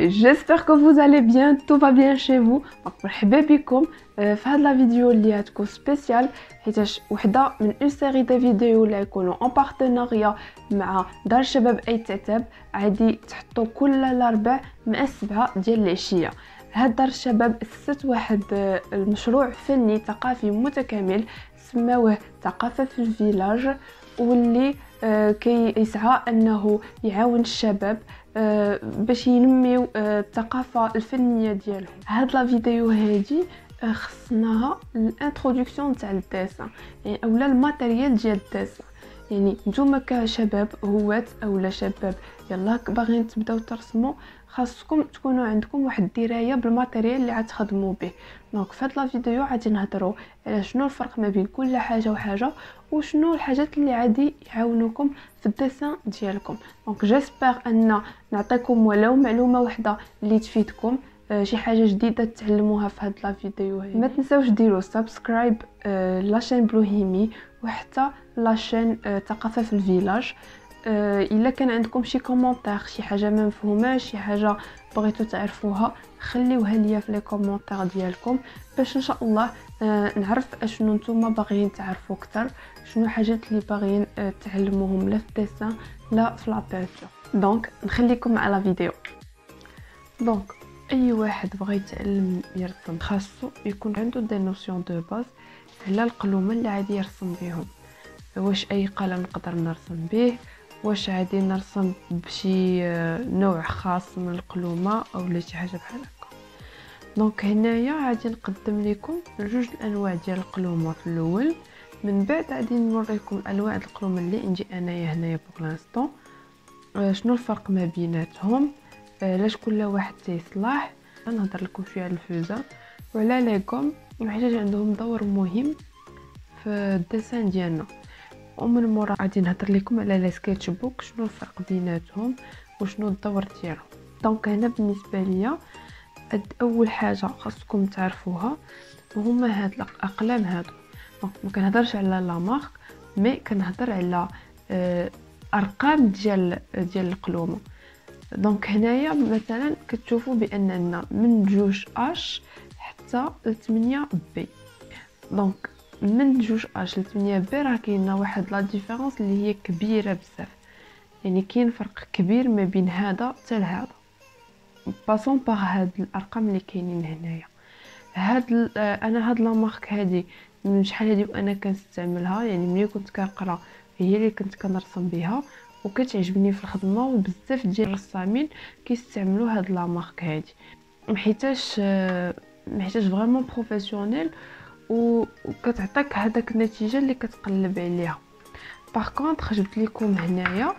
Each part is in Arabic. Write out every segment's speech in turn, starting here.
j'espère que vous allez bien, tout va bien chez vous. Donc مرحبا بكم في هاد لا فيديو اللي غتكون سبيسيال حيتاش وحده من اون سيري دي فيديو اللي غيكونوا ان بارتناريا مع دار الشباب اي تعتاب. غادي تحطوا كل الاربع مع السبعه ديال العشيه. هاد دار الشباب اسست واحد المشروع فني ثقافي متكامل سماوه ثقافه في الفيلاج، واللي كيسعى انه يعاون الشباب باش ينميو الثقافه الفنيه ديالهم. هاد لا فيديو هادي خصناها الانتروداكسيون تاع الديسان، يعني اولا الماتيريال ديال الديسان. يعني نتوما كشباب هوات اولا شباب يلا باغيين تبداو ترسموا، خاصكم تكونوا عندكم واحد الدرايه بالماتيريال اللي غتخدموا به. دونك في هاد لا فيديو غادي نهضروا على شنو الفرق ما بين كل حاجه وحاجه، وشنو الحاجات اللي غادي يعاونوكم في الديسان ديالكم. دونك جيسبر ان نعطيكم ولو معلومه واحده اللي تفيدكم، شي حاجه جديده تتعلموها في هاد لا فيديو هذه. ما تنساوش ديروا سبسكرايب لاشين بلوهيمي وحتى لاشين ثقافه في الفيلاج. الا كان عندكم شي كومونتير، شي حاجه ما مفهوماش، شي حاجه بغيتو تعرفوها، خليوها ليا في لي كومونتير ديالكم باش ان شاء الله نعرف اشنو نتوما باغيين تعرفوا اكثر، شنو حاجات اللي باغيين تعلموهم لا في الديسان لا في لابينتور. دونك نخليكم مع لا فيديو. دونك اي واحد بغى يتعلم يرسم خاصو يكون عنده دي نوسيون دو باز على القلومه اللي عادي يرسم بهم. واش اي قلم نقدر نرسم به، واش عادي نرسم بشي نوع خاص من القلومه او شي حاجه بحال هكا. دونك هنايا غادي نقدم لكم جوج الانواع ديال القلومه في الاول، من بعد غادي نوريكم انواع القلومه اللي عندي انايا هنايا بوغ لانستون، شنو الفرق ما بيناتهم، علاش كل واحد تيصلاح. نهضر لكم شويه على الفوزه وعلى لي غوم، حيت عندهم دور مهم في الديسان ديالنا. ومن مورا غادي نهضر لكم على لي سكيتش بوك، شنو الفرق بيناتهم وشنو الدور ديالهم. دونك هنا بالنسبه ليا اول حاجه خاصكم تعرفوها هما هاد الاقلام هادو. دونك ما كنهضرش على لا مارك، مي كنهضر على ارقام ديال القلومه. دونك هنايا مثلا كتشوفوا بان عندنا من 2 اش حتى ل 8 بي. دونك من 2 اش ل 8 بي راه كاينه واحد لا ديفيرونس اللي هي كبيره بزاف، يعني كاين فرق كبير ما بين هذا حتى لهذا. باسون باغ هاد الارقام اللي كاينين هنايا. انا هاد لا مارك هادي من شحال هادي وانا كنستعملها، يعني ملي كنت كنقرا هي اللي كنت كنرسم بها وكتعجبني في الخدمه، وبزاف ديال الرسامين كيستعملوا هاد لا مارك هادي حيتاش فريمون بروفيسيونيل وكتعطيك هذاك النتيجه اللي كتقلب عليها. باغ كونطخ جبت لكم هنايا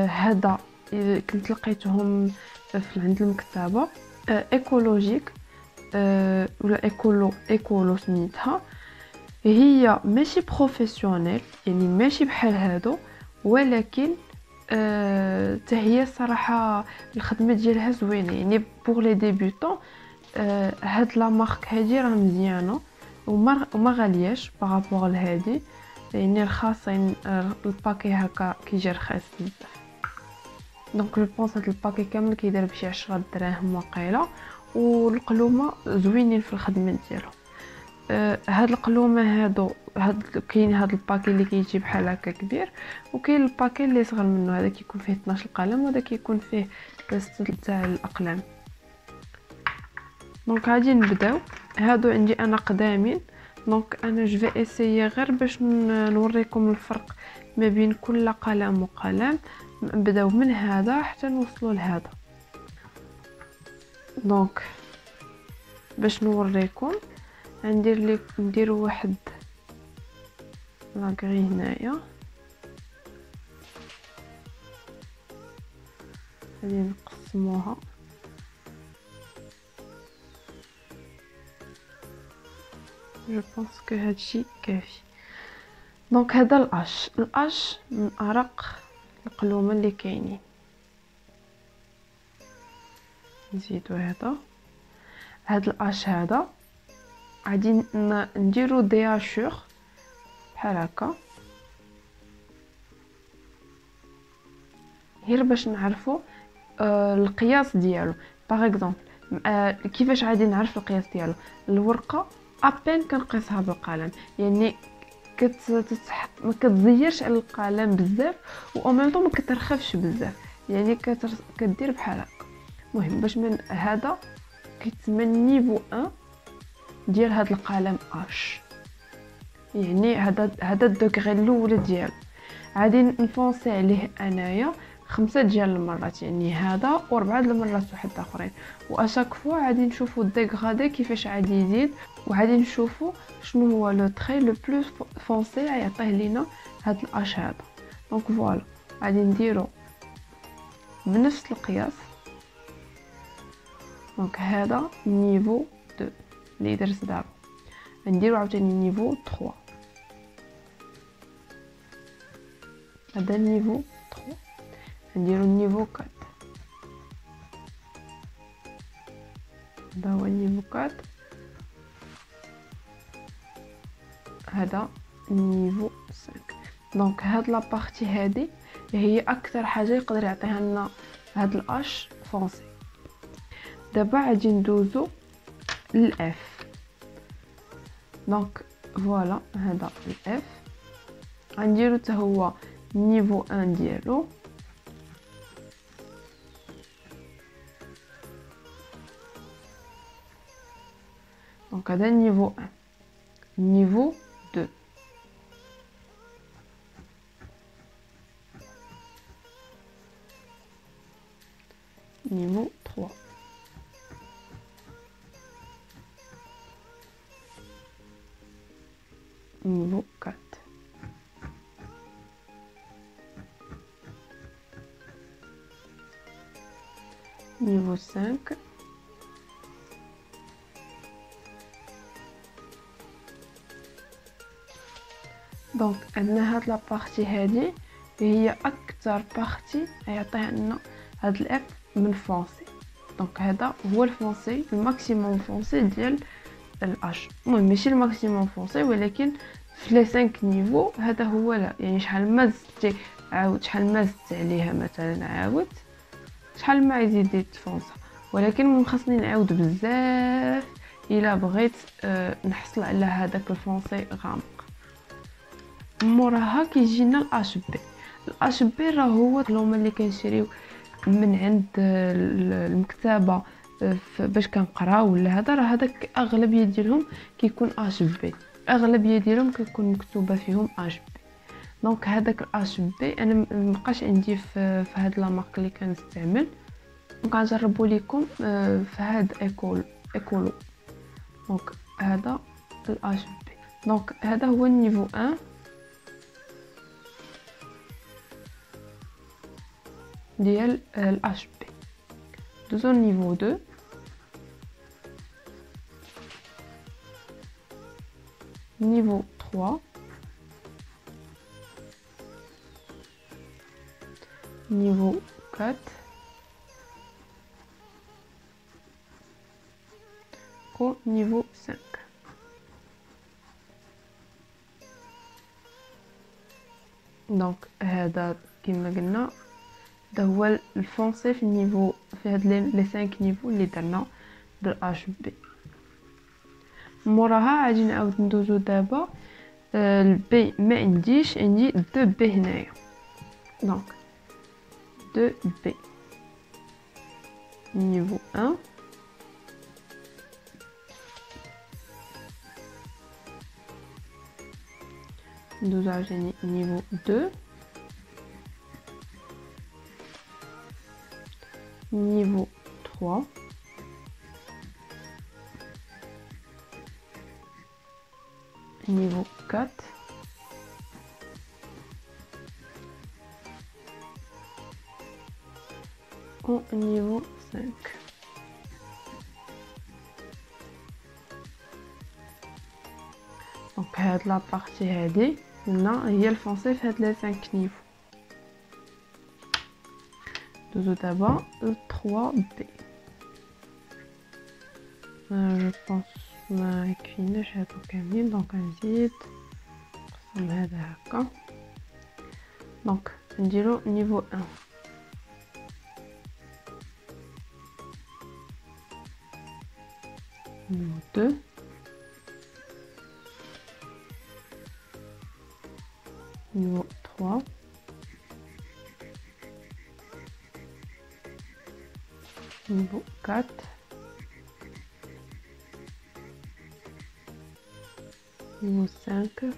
هذا كنت لقيتهم عند المكتبه ايكولوجيك ولا ايكولو سميتها. هي ماشي بروفيسيونيل، يعني ماشي بحال هادو، ولكن حتى هي صراحه الخدمه ديالها زوينه، يعني بوغ لي ديبيوتون. هاد لا مارك هادي راه مزيانه وما غالياش بارابور لهادي، يعني رخاصين. الباكي هكا كيجي رخيص بزاف. دونك جو بونس هاد الباكي كامل كيدير بشي 10 دراهم وقيله، والقلومه زوينين في الخدمه ديالهم. هاد القلومه هادو كاين هاد الباكي اللي كيجي بحال هكا كبير، وكاين الباكي اللي صغر منه، هذا كيكون فيه 12 قلم وهذا كيكون فيه 6 تاع الاقلام. دونك غادي نبداو. هادو عندي انا قدامين، دونك انا جو في اسيي غير باش نوريكم الفرق ما بين كل قلم وقلم. نبداو من هذا حتى نوصلوا لهذا. دونك باش نوريكم ندير واحد لاغري هنايا، غادي نقسموها. جو بونس كو هادشي كافي. دونك هذا الاش من ارق القلومه اللي كاينين. نزيدو هذا الاش هذا غادي نديرو دياشور بحال هكا، غير باش نعرفوا القياس ديالو. باغ اكزومبل كيفاش غادي نعرف القياس ديالو؟ الورقه ابين كنقيسها بالقلم، يعني ما كتزيرش على القلم بزاف و ميم طون ما كترخفش بزاف، يعني كدير بحال هكا. المهم باش من هذا كيتسمى نيفو 1 ديال هذا القلم اش، يعني هذا الدوغري الاول ديالو. غادي نفونسي عليه انايا 5 ديال المرات، يعني هذا و4 د المرات واحد اخرين، واشاك فوا غادي نشوفوا الديغرادي كيفاش غادي يزيد، وغادي نشوفوا شنو هو لو تري لو بلوس فونسي يعطيه لينا هذا الاش هذا. دونك فوالا غادي نديرو بنفس القياس. دونك هذا نيفو 2 اللي درت دابا، نديرو عاوتاني نيفو 3، هذا نيفو 3، نديرو نيفو 4، هذا هو نيفو 4، هذا نيفو 5. دونك هاد لابارتي هادي هي اكثر حاجه يقدر يعطيها لنا هاد الاش فونسي. دابا غادي ندوزو للاف. دونك فوالا هذا الاف غنديرو حتى هو نيفو 1 ديالو، دونك هذا نيفو 1. نيفو 2 نيفو 3 نيفو 4 نيفو 5 دونك عندنا هاد لابارتي هادي هي اكثر بارتي يعطيها لنا هاد الاف من فونسي. دونك هذا هو الفونسي الماكسيموم فونسي ديال الاش. المهم ماشي الماكسيموم فونسي، ولكن في لي 5 نيفو هذا هو. لا يعني شحال ما زدتي عاود، شحال ما زدت عليها مثلا عاود، شحال ما يزيد يتفونسا. ولكن خاصني نعاود بزاف الا بغيت نحصل على هذاك الفونسي غامق. موراها كيجينا الاش بي. الاش بي راه هو هما اللي كنشريو من عند المكتبه باش كنقراو ولا هذا، راه هذاك اغلبيه ديالهم كيكون اش بي، اغلبيه ديالهم كيكون مكتوبه فيهم اش بي. دونك هذاك الاش بي انا مابقاش عندي في هاد لا مارك اللي كنستعمل. دونك غنجربوا لكم في هاد ايكولو. دونك هذا الاش بي. دونك هذا هو النيفو 1 ديال الاش بي. دوزو نيفو 2 نيفو 3 نيفو 4 و نيفو 5. دونك هذا كما قلنا ده هو الفونسي في النيفو، في هاد لي 5 نيفو اللي درنا بالاش بي. موراها غادي نعاود ندوزو دابا البي. ما عنديش، عندي 2 بي هنايا. دونك 2 بي نيفو 1 ندوزو عاوتاني نيفو 2 niveau 3 niveau 4 au niveau 5. دونك هاد لا بارتي هادي هنا هي الفونسي في هاد لي 5 نيفو. دوزو دابا ل 3 بي. جو بونس ما يكفيناش هادو كاملين، دونك نزيد نقسم هذا هكا. دونك نديرو نيفو 1 Niveau 2. Niveau 3. Niveau 4. Niveau 5.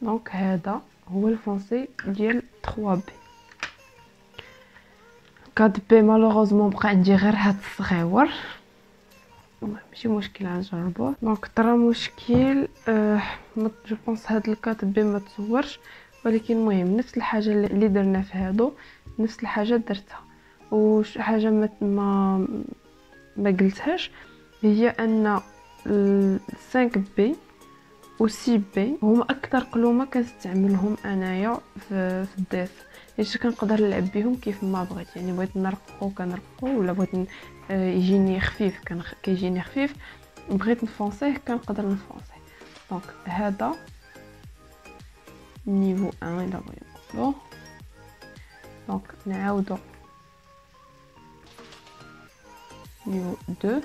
دونك هذا هو الفونسي ديال 3 بي. 4 بي مالوغوزمون بقى عندي غير هاد الصغيور، ماشي مشكل غنجربوه. دونك ترى مشكل جو بونس هاد 4 بي ما تصورش، ولكن المهم نفس الحاجه اللي درنا في هادو نفس الحاجه درتها. وش حاجه ما قلتهاش هي ان 5 بي و 6 بي هما اكثر قلومه كنستعملهم انايا في الديس، حيت كنقدر نلعب بهم كيف ما بغيت. يعني بغيت نرققو كنرققو، ولا بغيت يجيني خفيف كيجيني خفيف، بغيت نفونسيه كنقدر نفونسيه. دونك هذا نيفو 1 الا بغينا نقولو. دونك نعاودو نيفو 2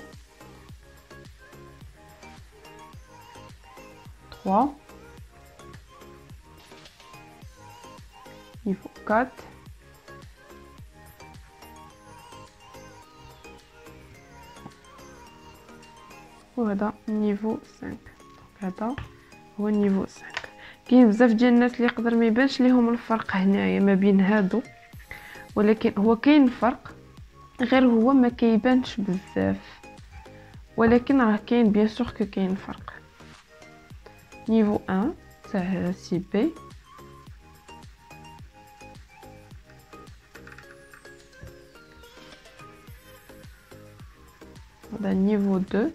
3 niveau 4 وهذا نيفو 5. هذا هو نيفو 5. كاين بزاف ديال الناس اللي يقدر ما يبانش ليهم الفرق هنايا ما بين هادو، ولكن هو كاين فرق، غير هو ما كيبانش بزاف، ولكن راه كاين بيان سور كاين فرق. نيفو 1 تاع سي بي، هذا نيفو 2.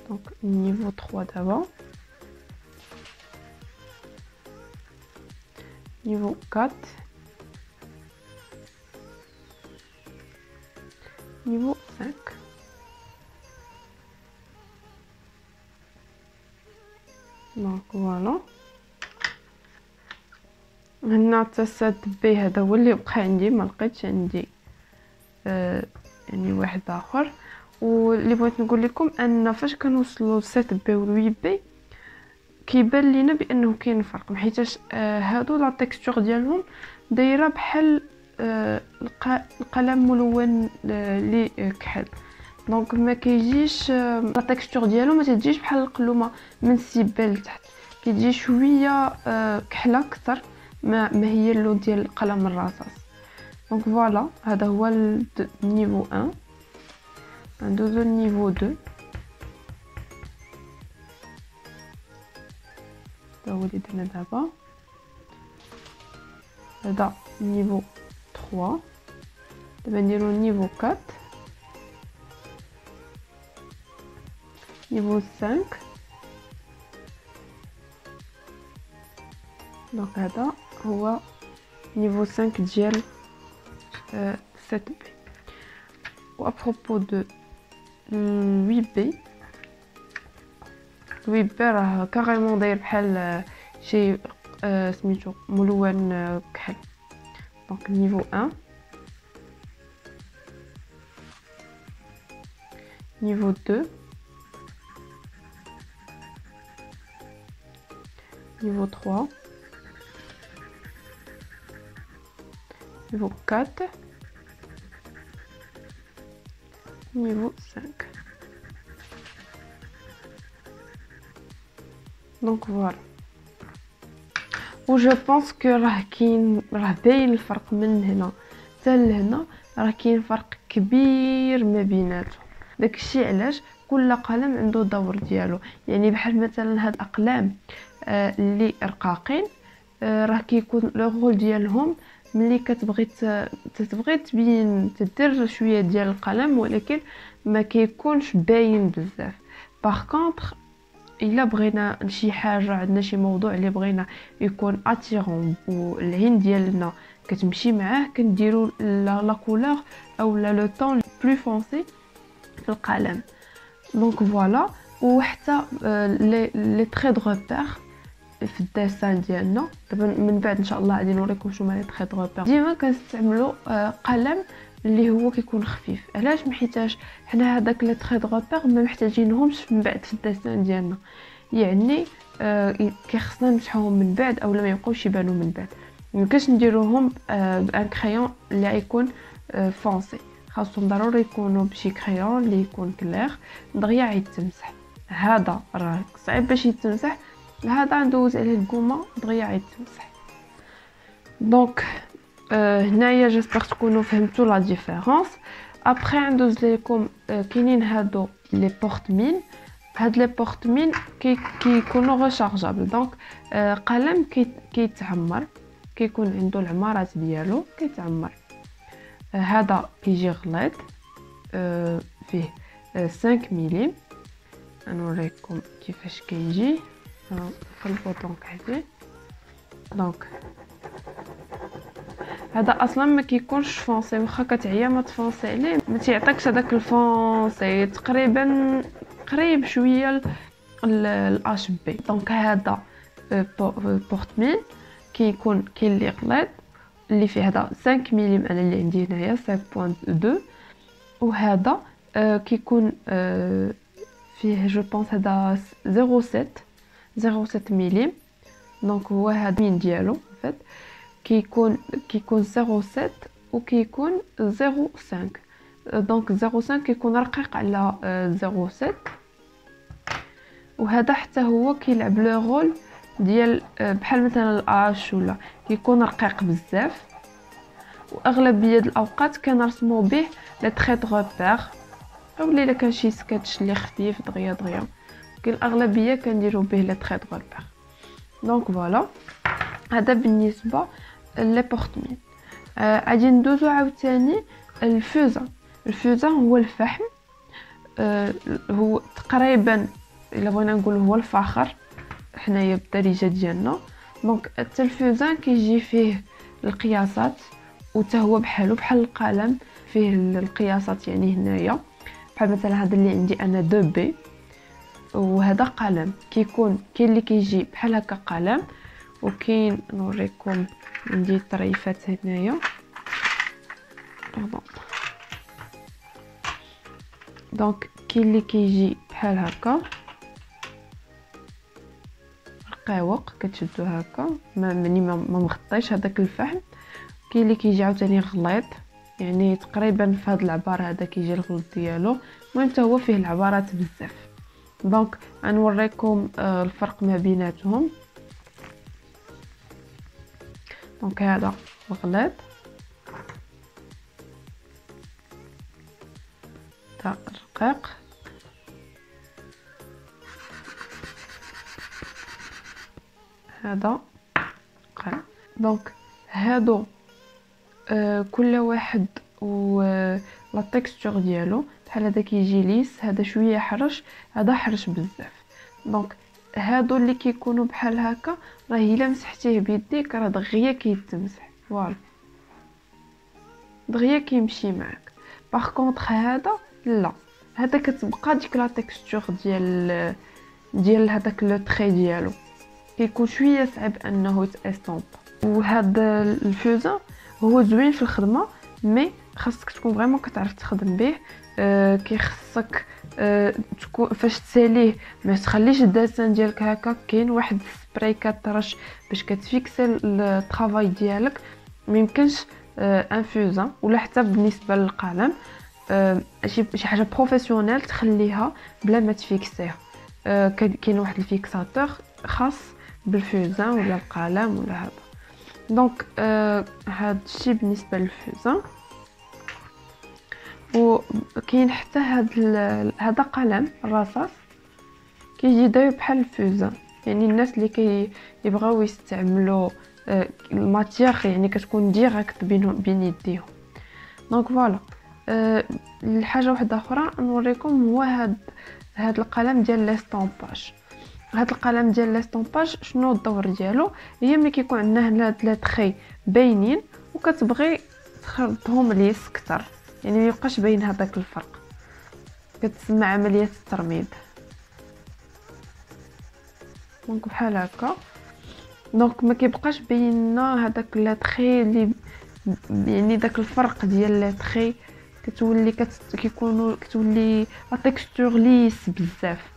دونك نيفو 3 دابا، نيفو 4 نيفو 5. دونك فوالا هنا حتى 7 بي هذا هو اللي بقى عندي، ما لقيتش عندي يعني واحد اخر. واللي بغيت نقول لكم ان فاش كنوصلوا ل 7 بي و 8 بي كيبان لينا بانه كاين فرق، حيتاش هادو لا تكستور ديالهم دايره بحال القلم ملون اللي كحل. دونك ما كيجيش لا تكستور ديالو ما تجيش بحال القلومه من سي بي لتحت، كتجي شويه كحله اكثر ما هي اللون ديال القلم الرصاص. دونك فوالا هذا هو النيفو 1. ندوزو النيفو 2، هذا هو اللي درنا دابا. هذا نيفو 3. دابا نديرو نيفو 4 نيفو 5. دونك هذا هو نيفو 5 ديال 7 بي. و ابروبو دو 8 بي، 8 بي راه كاريمون داير بحال شي سميتو ملون كحل. دونك نيفو 1 نيفو 2 نيفو 3 نيفو 4 نيفو 5. دونك فوالا و جو بونس كو راه باين الفرق من هنا حتى لهنا، راه كاين فرق كبير ما بيناتهم. داكشي علاش كل قلم عنده دور ديالو. يعني بحال مثلا هاد الاقلام اللي رقاقين راه كيكون لو رول ديالهم ملي كتبغي تبين تدير شويه ديال القلم، ولكن ما كيكونش باين بزاف. باغ كونطخ الا بغينا شي حاجه، عندنا شي موضوع اللي بغينا يكون اتيرون والعين ديالنا كتمشي معاه، كنديروا لا كولور او لو طون بلو فونسي في القلم. دونك فوالا. وحتى لي تري دو ريبير في الديسان ديالنا دابا من بعد ان شاء الله غادي نوريكم شنو هما لي تري دو ريبير. ديما كنستعملوا قلم اللي هو كيكون خفيف. علاش؟ حيتاش حنا هذاك لي تري دو ريبير ما محتاجينهمش من بعد في الدسان ديالنا، يعني كيخصنا نمسحوهم من بعد او ما يبقاوش يبانوا من بعد. ميمكنش نديروهم بان كريون اللي غيكون فونسي، خاصهم ضروري يكونوا بشي كريون اللي يكون كلير دغيا يتمسح. هذا راه صعيب باش يتمسح، هذا ندوز عليه الكومه دغيا يتمسح. دونك هنايا جيسبر تكونوا فهمتوا لا ديفيرونس. ابري ندوز لكم كاينين هادو لي بورت مين. هاد لي بورت مين كيكونوا ريشارجابل، دونك قلم كيتعمر، كيكون عنده العمارات ديالو كيتعمر. هذا كيجي غليظ فيه 5 ملم. نوريكم كيفاش كيجي. نقلبو دونك عليه. دونك هذا اصلا ما كيكونش فونسي، واخا كتعيا ما تفونسي عليه ما تيعطيكش هذاك الفونسي، تقريبا قريب شويه الاش بي. دونك هذا بورت مين كيكون كاين اللي غليظ اللي فيه هذا 5 ملم، انا اللي عندي هنايا 5.2، وهذا كيكون فيه جو بونس هذا 0.7 ملم. دونك هو هذا مين ديالو فات كيكون 0.7 وكيكون 0.5. دونك 0.5 كيكون رقيق على 0.7، وهذا حتى هو كيلعب لو رول ديال بحال مثلا الاش، ولا كيكون رقيق بزاف. واغلبيه الاوقات كنرسمو به لي تري دو ريبير، او الا كان شي سكتش اللي خفيف دغيا دغيا، ولكن الاغلبيه كنديرو به لي تري دو ريبير. دونك فوالا هذا بالنسبه لي بورت مين. غادي ندوزو عاوتاني الفوزا. الفوزا هو الفحم، هو تقريبا الا بغينا نقول هو الفخر حنايا بالدارجه ديالنا. دونك التلفزان كيجي فيه القياسات، وتا هو بحالو بحال القلم فيه القياسات، يعني هنايا بحال مثلا هذا اللي عندي انا 2 بي، وهذا قلم كيكون كاين اللي كيجي بحال هكا قلم، وكاين نوريكم عندي طريفات هنايا. دونك كاين اللي كيجي بحال هكا رقاوق كتشدو هكا ما مغطيش هذاك الفحم. كاين اللي كيجي عاوتاني غليظ، يعني تقريبا في هذا العبار هذا كيجي الغلظ ديالو. المهم حتى هو فيه العبارات بزاف. دونك غنوريكم الفرق ما بيناتهم. دونك هذا غليظ، تا رقيق، هذا قل. دونك هادو كل واحد و لا تيكستور ديالو، بحال هذا كيجي ليس، هذا شويه حرش، هذا حرش بزاف. دونك هادو اللي كيكونوا بحال هكا راه الا مسحتيه بيديك راه دغيا كيتمسح، فوالا دغيا كيمشي معاك. باغ كونطخ هذا لا، هذا كتبقى ديك لا تيكستور ديال هذاك لو تري ديالو، كيكون شويه صعيب انه يتاستومب. وهذا الفوزا هو زوين في الخدمه، مي خاصك تكون فريمون كتعرف تخدم به. كيخصك تكون فاش تساليه ما تخليش الدسان ديالك هكا. كاين واحد السبراي كترش باش كتفيكسي الطرافاي ديالك، ما يمكنش ان فوزا ولا حتى بالنسبه للقلم شي حاجه بروفيسيونيل تخليها بلا ما تفيكسيها. كاين واحد الفيكساتور خاص بالفوزان ولا القلم ولا هذا. دونك هذا الشيء بالنسبه للفوزان. وكاين حتى هذا قلم الرصاص كيجي داير بحال الفوزان، يعني الناس اللي كيبغاو يستعملوا الماتيغ يعني كتكون ديريكت بين يديهم. دونك فوالا الحاجه واحده اخرى نوريكم هو هاد القلم ديال ليستومباج. هاد القلم ديال ليستومباج شنو الدور ديالو؟ هي ملي كيكون عندنا هنا هاد لي تخي باينين وكتبغي تخلطهم ليس كتر، يعني ما يبقاش باين هذاك الفرق، كتسمى عمليه الترميد. دونك بحال هكا، دونك ما كيبقاش بيننا هذاك لا تخي يعني داك الفرق ديال لي تري كتولي كيكونوا كتولي لا تيكستور ليس بزاف.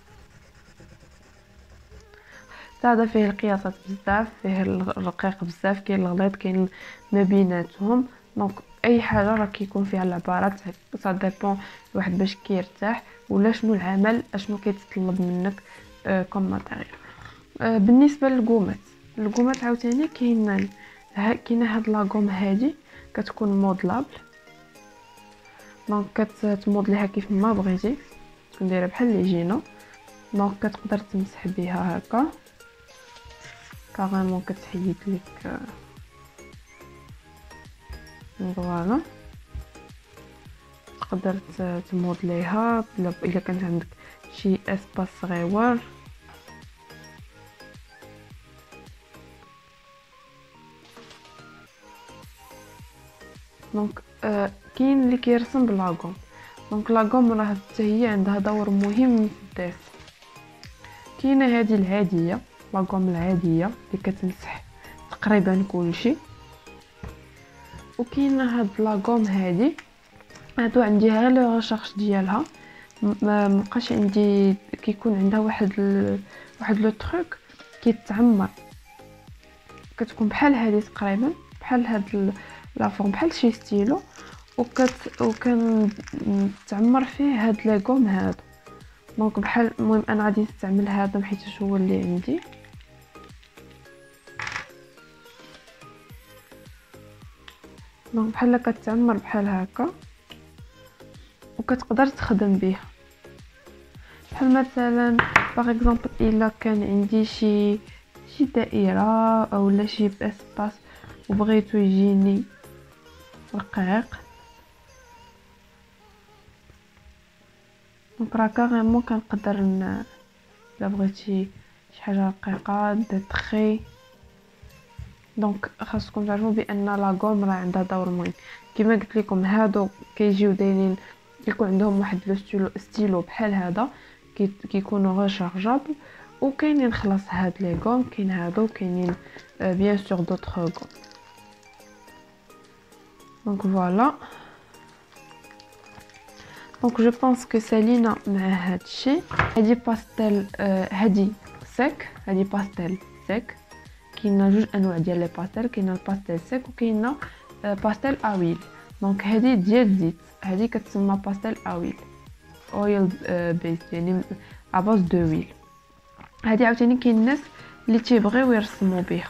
هذا فيه القياسات بزاف، فيه الرقيق بزاف، كاين الغليظ، كاين ما بيناتهم. دونك اي حاجه راه كيكون فيها العبارات سا ديبون الواحد باش كيرتاح ولا شنو العمل اشنو كيتطلب منك كوم ماتيريال. بالنسبه للغومات عاوتاني كاينه هاد لاغوم هادي كتكون مودلابل، دونك كتمودليها كيف ما بغيتي، تكون دايره بحال اللي جينا. دونك كتقدر تمسح بها هكا كاريمون، كتحيد لك فوالا. تقدر تمودليها الا كانت عندك شي اسباس صغيور. دونك كاين اللي كيرسم بلاغوم. دونك لاغوم راه حتى هي عندها دور مهم في الدرس. كاينه هذه العاديه، لاغوم العاديه اللي كتمسح تقريبا كلشي، وكاينه هاد لاغوم هادو عندي غير لو ريشيرش ديالها، ما بقاش عندي. كيكون عندها واحد لو تروك كيتعمر، كتكون بحال هذه تقريبا، بحال هاد لا فورم، بحال شي ستيلو، وكان تعمر فيه هاد لي غوم هادو. دونك بحال المهم انا غادي نستعمل هذا حيت هو اللي عندي. دونك بحال كتعمر بحال هكا، وكتقدر تخدم بها. بحال مثلا باغ اكزومبل الا كان عندي شي دائره اولا شي اسباس وبغيتو يجيني رقيق، دونك راه كاريمون كنقدر الا بغيتي شي حاجه رقيقه دي تري. دونك خاصكم تعرفوا بان لاغوم راه عندها دور مهم. كما قلت لكم هادو كيجيو دايرين، كيكون عندهم واحد لو ستيلو بحال هذا، كيكونوا ريشارجابل. وكاينين خلاص هاد لي غوم، كاين هادو، كاينين بيان سور دوطخ غوم. دونك فوالا. دونك جو بونس كو سالينا مع هادشي. هادي باستيل، هادي سيك، هادي باستيل سيك. كاينه جوج انواع ديال لي باستيل، كاينه الباستيل سيك وكاينه باستيل اويل. دونك هادي ديال الزيت، هادي كتسمى باستيل اويل، اويل بيس، يعني اباز دو ويل. هادي عاوتاني كاين الناس اللي تيبغيو يرسموا بها،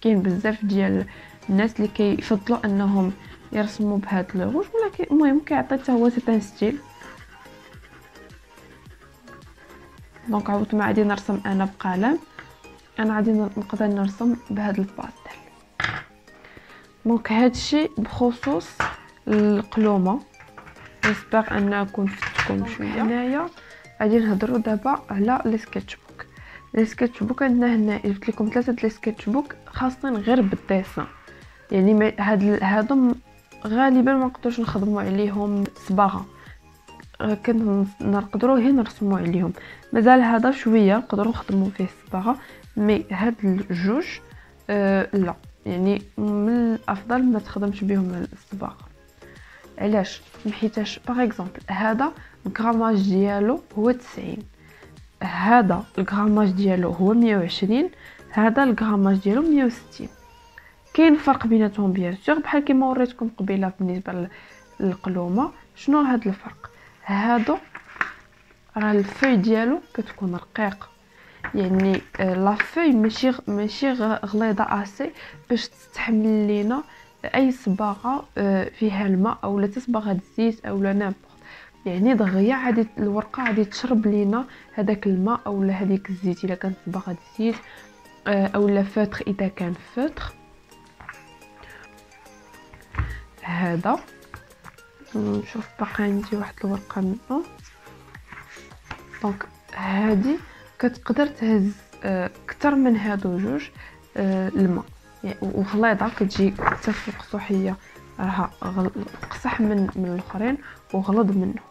كاين بزاف ديال الناس اللي كيفضلوا انهم يرسموا بهاد لو روج، ولكن المهم كيعطي حتى هو سيتان ستيل. دونك عاود ما غادي نرسم انا بقلم، انا غادي نقدر نرسم بهاد الباستيل. دونك هادشي بخصوص القلومه. نسبر ان نكون فتكم شويه. هنايا غادي نهضروا دابا على لي سكتش بوك. لي سكتش بوك عندنا هنا جبت لكم 3 لي سكتش بوك خاصين غير بالديسان، يعني هادو غالبا ما نقدروش نخدموا عليهم صباغه، نقدروا غير نرسموا عليهم. مازال هذا شويه نقدروا نخدموا فيه الصباغه، مي هاد الجوج لا، يعني من الافضل ما تخدمش بهم الصباغه. علاش؟ حيتاش باغ اكزومبل هذا الغراماج ديالو هو 90، هذا الغراماج ديالو هو 120، هذا الغراماج ديالو 160. كاين فرق بيناتهم بيان سور، بحال كيما وريتكم قبيله بالنسبه للقلومه. شنو هذا الفرق؟ هادو راه الفوي ديالو كتكون رقيقه، يعني لا فوي ماشي غليظه اسي باش تستحمل لينا اي صباغه فيها الماء اولا تصبغه الزيت اولا نابورت، يعني دغيا عادي الورقه عادي تشرب لينا هذاك الماء اولا هذيك الزيت الا كانت صباغه الزيت اولا فوتر اذا كان فوتر. هذا نشوف باقي عندي واحد الورقه منه. دونك هذه كتقدر تهز اكثر من هادو جوج الماء، يعني وغليظه كتجي حتى في القصوحيه راها قصح من الاخرين وغلظ منه.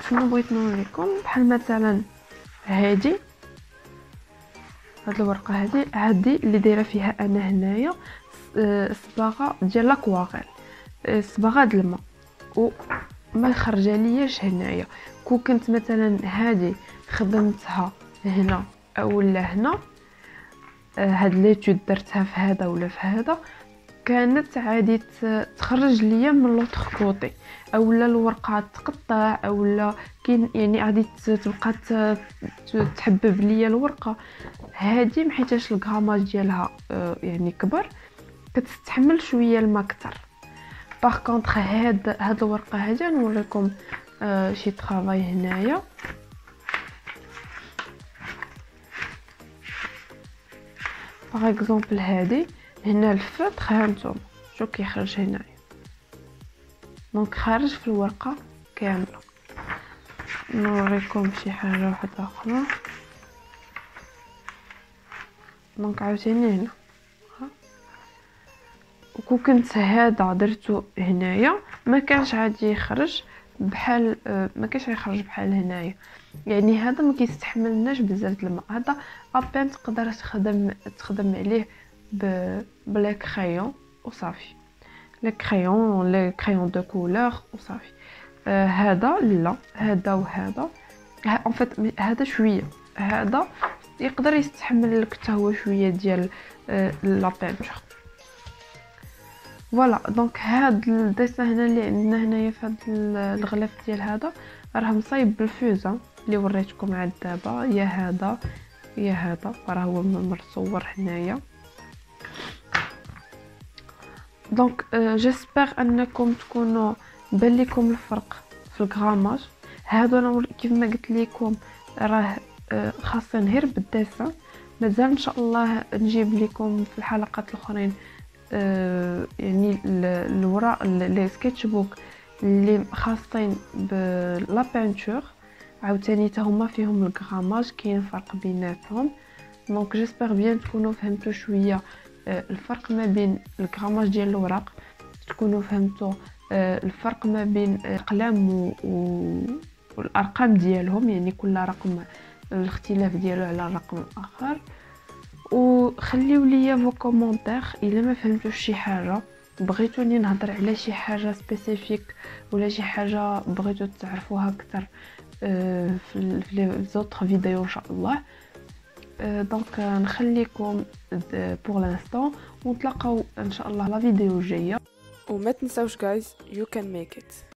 شنو بغيت نوريكم؟ بحال مثلا هذه هاد الورقه هذه اللي دايره فيها انا هنايا صباغه ديال لاكواريل، صباغه د الماء وما خرجه لياش هنايا. كون كنت مثلا هذه خدمتها هنا اولا هنا، هاد ليتود درتها في هذا ولا في هذا، كانت عادي تخرج ليا من لوطخ كوطي، اولا الورقه تقطع، اولا كاين يعني غادي تبقى تحبب ليا الورقه. هذه محيتاش الغراماج ديالها يعني كبر، كتستحمل شويه الماء اكثر. باغ كونطخ هاد الورقه هذه نوريكم شي طرافاي هنايا. باغ اكزومبل هذه هنا الفطر هانتوما شو كيخرج هنايا، دونك خارج في الورقه كامله. نوريكم شي حاجه واحده اخرى. دونك عاوتاني هنا وكون كنت هذا درتو هنايا ما كانش عادي يخرج بحال ما كانش يخرج بحال هنايا. يعني هذا ما كيستحملناش بزاف الماء، هذا ابان تقدر تخدم عليه بلا كريون وصافي، لي كريون دو كولور وصافي. هذا لا، هذا وهذا ان فيت هذا شويه، هذا يقدر يستحمل لك حتى هو شويه ديال لا بينتور. فوالا دونك هاد الديسان هنا اللي عندنا هنايا في هاد الغلاف ديال هذا راه مصايب بالفوزه اللي وريتكم عاد دابا، يا هذا يا هذا راه هو مرصور هنايا. دونك جيسبر انكم تكونوا بان لكم الفرق في الغراماج. هادو انا كيف ما قلت لكم راه خاصين غير بالديسان. مازال ان شاء الله نجيب لكم في الحلقات الاخرين يعني الوراق لي سكتش بوك اللي خاصين بلا بينتور، عاوتاني حتى هما فيهم الغراماج كاين فرق بيناتهم. دونك جيسبر بيان تكونوا فهمتوا شويه الفرق ما بين الغراماج ديال الوراق، تكونوا فهمتوا الفرق ما بين الاقلام والارقام ديالهم، يعني كل رقم الاختلاف ديالو على رقم اخر. وخليو ليا فو كومونتير الا ما فهمتوش شي حاجه، بغيتوني نهضر على شي حاجه سبيسيفيك ولا شي حاجه بغيتو تعرفوها اكثر في لي زوتر فيديو ان شاء الله. دونك نخليكم بور لانستون ونتلاقاو ان شاء الله لا فيديو الجايه. وما تنساوش guys you can make it.